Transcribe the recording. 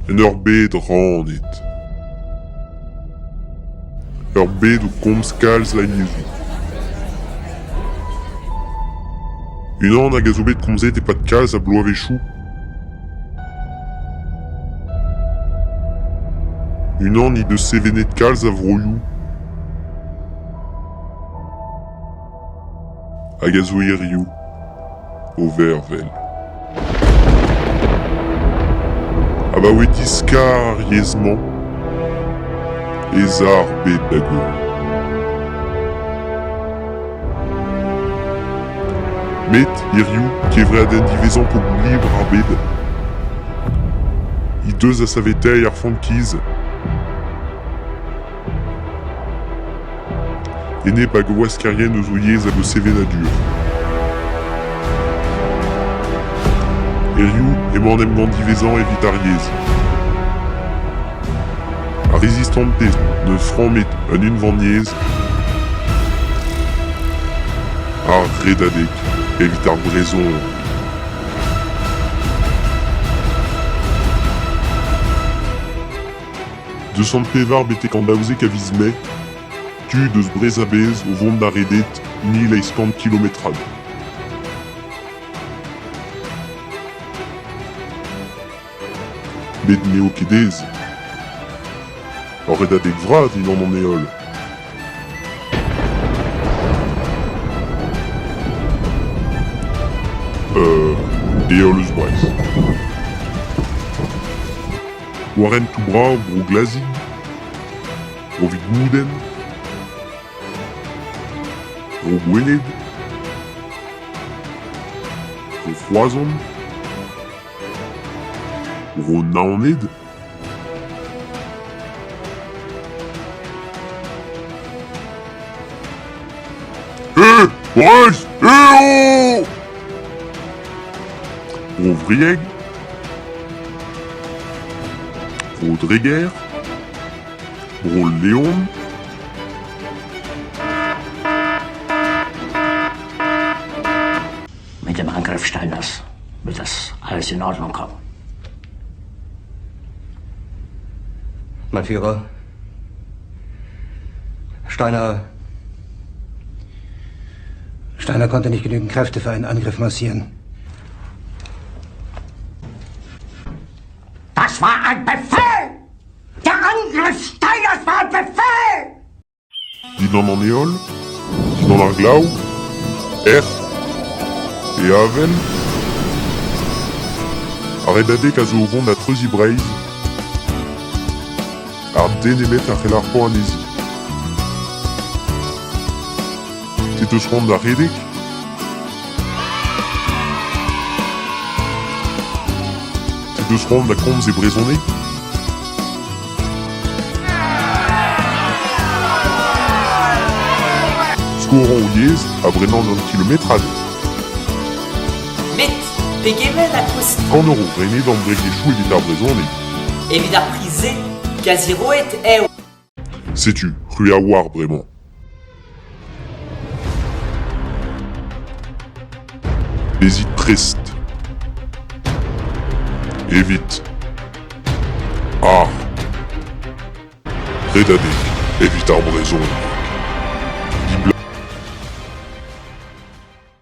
en ur bed rannet. Ur bed o komz kalz la niezoù. Unan hag a zo bet komzet e pad kalz a bloavechou. Unan he deus sevenet kalz a vroioù. Hag a zo erioù o vervel. Ha ba oe diskar ar yezman ez ar bet da gom. Met erioù kevre aden divezan po libre ar bed. I deus a savetei ar fankiz. Ene pa goaz karien eus o yez a go sevenadur. Erioù emañ em gant divezan evit ar yez. A rezistante neus franmet un van yez ar redadek evit ar brezon. Deusant pevar betek an daouzek a vizme, tu deus brez a bez o vont da redet 1050 kilometrad. Bet neo kedez. Ar redadek vrad inan an eol. Eol eus brez. Waren tout brav bro glazig, bro vid mouden, bro gwened, bro froazon, bro naoned. Brez! Oh! Bro vrieg, bro dreger, bro leon, Mit dem Angriff Steiners wird das alles in Ordnung kommen. Mein Führer, Steiner konnte nicht genügend Kräfte für einen Angriff massieren. Das war ein Befehl! Der Angriff Steiners war ein Befehl! Dinan an eol, dinan ar glav, e avel. Ar redadek a zo o vont da treuzi breiz, ar denemet ar c'hell ar po anezi. Te eus rand ar redek? Te eus rand da komz e brezonek? Skoran o yez a brenan an kilometrad. Met, pegevel a koust. An euro renet an bregechou evit ar brezonek. Evit ar prize, gaziroet eo. Setu, c'hwi a war bremañ. Bezit prest. Evit. Redadek evit ar brezon.